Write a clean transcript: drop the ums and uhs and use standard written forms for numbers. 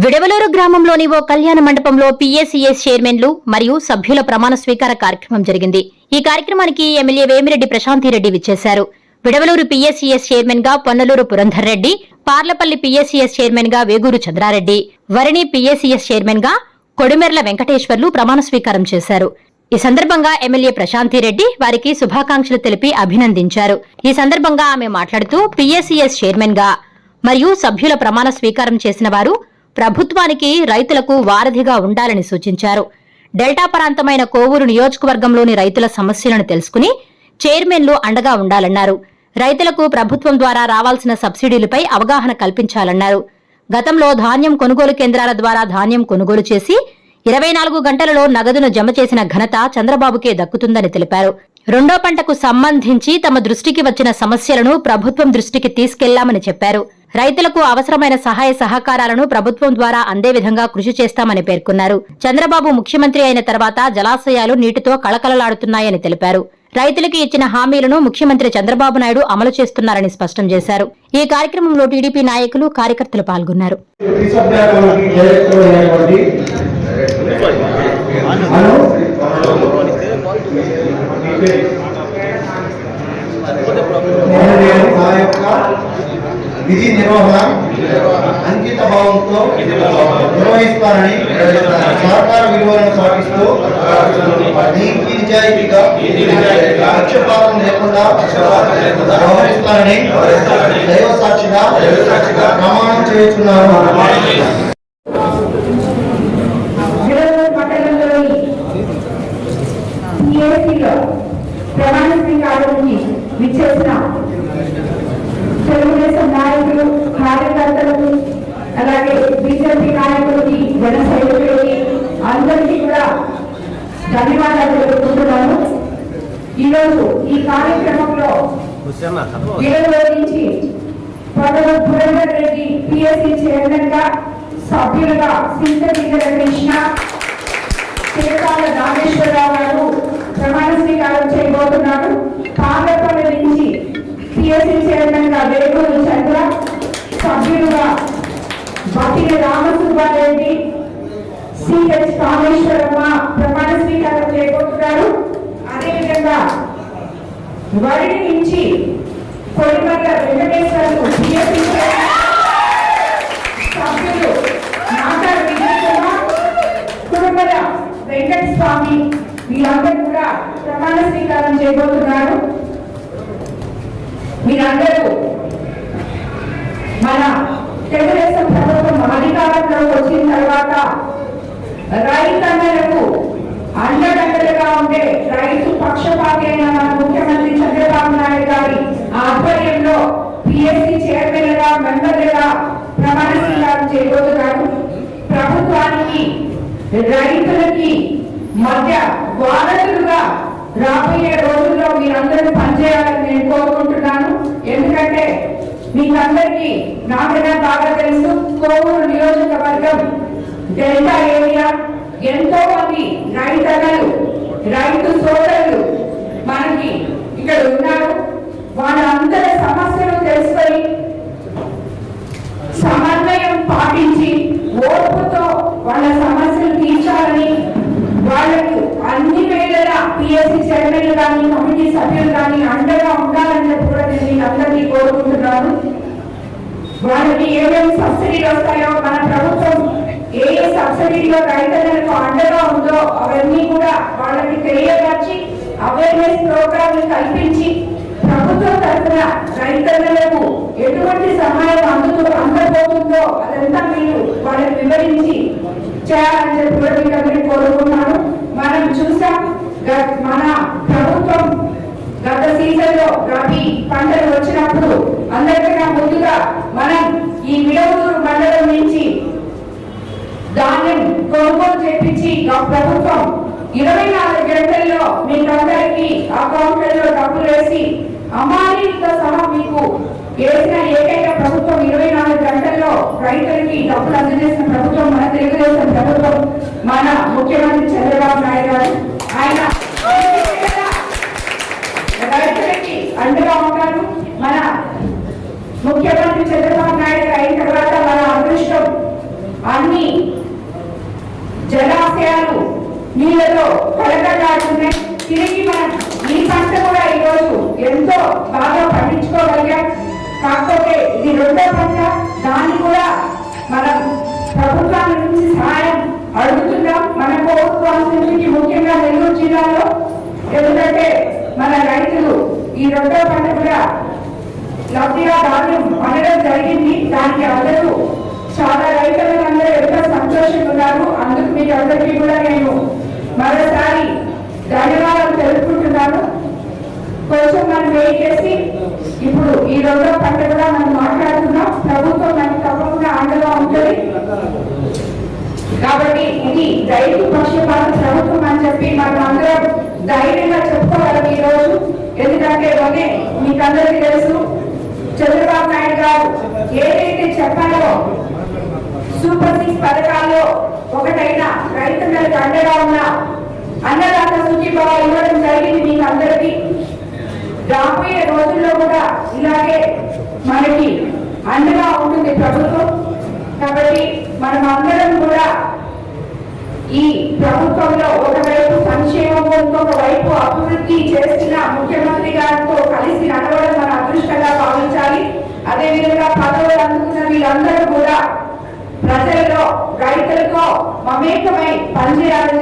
విడవలూరు గ్రామంలోని ఓ కళ్యాణ మండపంలో పీఏసీఎస్ చైర్మన్లు మరియు సభ్యుల ప్రమాణ స్వీకార కార్యక్రమం జరిగింది. ఈ కార్యక్రమానికి ఎమ్మెల్యే వేమిరెడ్డి ప్రశాంతిరెడ్డి విచ్చేశారు. విడవలూరు పీఏసీఎస్ చైర్మన్ గా పొన్నలూరు పురంధర్ రెడ్డి, పార్లపల్లి పీఏసీఎస్ చైర్మన్ గా వేగూరు చంద్రారెడ్డి, వరిణి పీఏసీఎస్ చైర్మన్ గా కొడిమెర్ల వెంకటేశ్వర్లు ప్రమాణ స్వీకారం చేశారు. ఈ సందర్భంగా ఎమ్మెల్యే ప్రశాంతిరెడ్డి వారికి శుభాకాంక్షలు తెలిపి అభినందించారు. ఈ సందర్భంగా ఆమె మాట్లాడుతూ పీఏసీఎస్ చైర్మన్ గా మరియు సభ్యుల ప్రమాణ స్వీకారం చేసిన వారు ప్రభుత్వానికి, రైతులకు వారధిగా ఉండాలని సూచించారు. డెల్టా ప్రాంతమైన కోవూరు నియోజకవర్గంలోని రైతుల సమస్యలను తెలుసుకుని చైర్మన్లు అండగా ఉండాలన్నారు. రైతులకు ప్రభుత్వం ద్వారా రావాల్సిన సబ్సిడీలపై అవగాహన కల్పించాలన్నారు. గతంలో ధాన్యం కొనుగోలు కేంద్రాల ద్వారా ధాన్యం కొనుగోలు చేసి 24 గంటలలో నగదును జమ చేసిన ఘనత చంద్రబాబుకే దక్కుతుందని తెలిపారు. రెండో పంటకు సంబంధించి తమ దృష్టికి వచ్చిన సమస్యలను ప్రభుత్వం దృష్టికి తీసుకెళ్లామని చెప్పారు. రైతులకు అవసరమైన సహాయ సహకారాలను ప్రభుత్వం ద్వారా అందే విధంగా కృషి చేస్తామని పేర్కొన్నారు. చంద్రబాబు ముఖ్యమంత్రి అయిన తర్వాత జలాశయాలు నీటితో కళకళలాడుతున్నాయని తెలిపారు. రైతులకు ఇచ్చిన హామీలను ముఖ్యమంత్రి చంద్రబాబు నాయుడు అమలు చేస్తున్నారని స్పష్టం చేశారు. ఈ కార్యక్రమంలో టీడీపీ నాయకులు, కార్యకర్తలు పాల్గొన్నారు. విధి నిర్వహణ అంకిత భావంతో నిర్వహిస్తారని సహకార విలువలను పాటిస్తూ నీతి నిజాయితీగా పక్షపాతం లేకుండా వ్యవహరిస్తారని దైవ సాక్షిగా ప్రమాణం చేస్తున్నాను. ప్రమాణ స్వీకారానికి విచ్చేసిన తెలుగుదేశం నాయకులు, కార్యకర్తలకు, అలాగే బీజేపీ నాయకులకి, జన సైనికులకి అందరికీ కూడా ధన్యవాదాలు తెలుపుకుంటున్నాను. ఈరోజు ఈ కార్యక్రమంలో నుంచి పొన్నలూరు పురంధర్ రెడ్డి పిఎస్సి చైర్మన్ గా, సభ్యులుగా సింతగిరి కృష్ణ, తిరుపాల నాగేశ్వరరావు గారు ప్రమాణ స్వీకారం చేయబోతున్నారు. పార్లపల్లి నుంచి పిఎస్సి చైర్మన్ గా వేగూరు చంద్ర, సభ్యులుగా బతిని రామసుబ్బారెడ్డి, సిహెచ్ కామేశ్వరమ్మ ప్రమాణ స్వీకారం చేయబోతున్నారు. అదేవిధంగా వరిని నుంచి కొడిమర్ల వెంకటేశ్వర్లు పిఎస్సి సభ్యులు నాగర్ విజయ్ కుమార్, కురుమల వెంకట స్వామి వీళ్ళందరూ కూడా ప్రమాణ స్వీకారం చేయబోతున్నారు. మీరందరూ మన తెలుగుదేశం ప్రభుత్వం అధికారంలోకి వచ్చిన తర్వాత రైతన్నలకు అండదండలుగా ఉండే రైతు పక్షపాతి అయిన మన ముఖ్యమంత్రి చంద్రబాబు నాయుడు గారి ఆధ్వర్యంలో పిఎస్సి చైర్మన్లుగా, మెంబర్లుగా ప్రమాణ స్వీకారం చేయబోతున్నారు. ప్రభుత్వానికి, రైతులకి మధ్య వారధులుగా రాబోయే రోజుల్లో మీరందరూ పనిచేయాలని నేను కోరుకుంటున్నాను. ఎందుకంటే మీకందరికీ నాకైనా బాగా తెలుసు, కోవూరు నియోజకవర్గం డెల్టా ఏరియా ఎంతో మంది రైతన్నలు, రైతు సోదరులు మనకి ఇక్కడ ఉన్నారు. వాళ్ళందరి సమస్యలు తెలుసుకొని సమన్వయం పాటించి ఓర్పుతో వాళ్ళ సమస్యలు తీర్చాలని, వాళ్ళకు అన్ని వేళలా పిఎస్సి చైర్మన్లు కానీ, కమిటీ సభ్యులు కానీ అండగా ఉండాలని చెప్పి కూడా నేను మీకు అందరినీ కోరుకుంటున్నాను. వాళ్ళకి ఏమేమి సబ్సిడీలు వస్తాయో, మన ప్రభుత్వం ఏ సబ్సిడీలో రైతులకు అండగా ఉందో అవన్నీ కూడా వాళ్ళకి తెలియపరిచి అవేర్నెస్ ప్రోగ్రాంలు కల్పించి ప్రభుత్వం తరఫున రైతులకు ఎటువంటి సహాయం అందబోతుందో అదంతా మీరు వాళ్ళకి వివరించి చేయాలని చెప్పి కూడా మీకు అందరికీ కోరుకున్నాను. మనం చూసాం, మన ప్రభుత్వం గత సీజన్ లో రబీ పంటలు వచ్చినప్పుడు అందరికన్నా ముందుగా మనం ఈ విడవలూరు మండలం నుంచి ధాన్యం కొనుగోలు చేపించి ప్రభుత్వం 24 గంటల్లో మీకందరికీ అకౌంట్లలో డబ్బులు వేసి అమానీలతో సహా మీకు వేసిన ఏకైక ప్రభుత్వం 24 గంటల్లో రైతులకి డబ్బులు అందజేసిన ప్రభుత్వం మన తెలుగుదేశం ప్రభుత్వం, మన ముఖ్యమంత్రి చంద్రబాబు నాయుడు గారు. ఆయన రైతులకి అండగా ఉంటారు. మన ముఖ్యమంత్రి చంద్రబాబు నాయుడు అయిన తర్వాత మన అదృష్టం అన్ని జలాశయాలు నీళ్ళలో కలకలాడుతున్నాయి. తిరిగి మనం ఈ పంట కూడా ఈరోజు ఎంతో బాగా పండించుకోగలిగాం. కాకపోతే ఇది రెండో పంట, దాన్ని కూడా మనం ప్రభుత్వాల నుంచి సహాయం అడుగుతున్నాం. మన కోరుకోవాల్సింది ముఖ్యంగా నెల్లూరు జిల్లాలో, ఎందుకంటే మన రైతులు ఈ రెండో పంట కూడా లబ్ధిగా ధాన్యం అనడం జరిగింది. దానికి అందరూ చాలా రైతులందరూ ఎంతో సంతోషంగా ఉన్నారు. అందుకు మీకు అందరికీ కూడా నేను మరోసారి ధన్యవాదాలు తెలుపుకుంటున్నాను. కొంచెం మనం వెయిట్ చేసి ఇప్పుడు ఈ రెండో పంట కూడా మనం మాట్లాడుతున్నాం. ప్రభుత్వం మనకి తప్పకుండా అండగా ఉంటుంది. కాబట్టి ఇది రైతు పక్షపాత ప్రభుత్వం అని చెప్పి మనం అందరం ధైర్యంగా చెప్పుకోగలం ఈ రోజు. ఎందుకంటే మీకు అందరికీ తెలుసు, చంద్రబాబు నాయుడు గారు ఏదైతే చెప్పాలో సూపర్ 6 పథకాల్లో ఒకటైన రైతులకు అండగా ఉన్న అన్నదాత సుఖీభవ ఇవ్వడం జరిగింది మీకు అందరికీ. రాబోయే రోజుల్లో కూడా ఇలాగే మనకి అండగా ఉంటుంది ప్రభుత్వం. కాబట్టి మనం అందరం కూడా ఈ ప్రభుత్వంలో ఒకవైపు సంక్షేమం, ఇంకొక వైపు అభివృద్ధి చేస్తున్న ముఖ్యమంత్రి గారితో కలిసి నడవడం మన అదృష్టంగా భావించాలి. అదేవిధంగా పదవులు అందుకున్న వీళ్ళందరూ కూడా ప్రజలతో రైతులతో మమేకమై పనిచేయాలని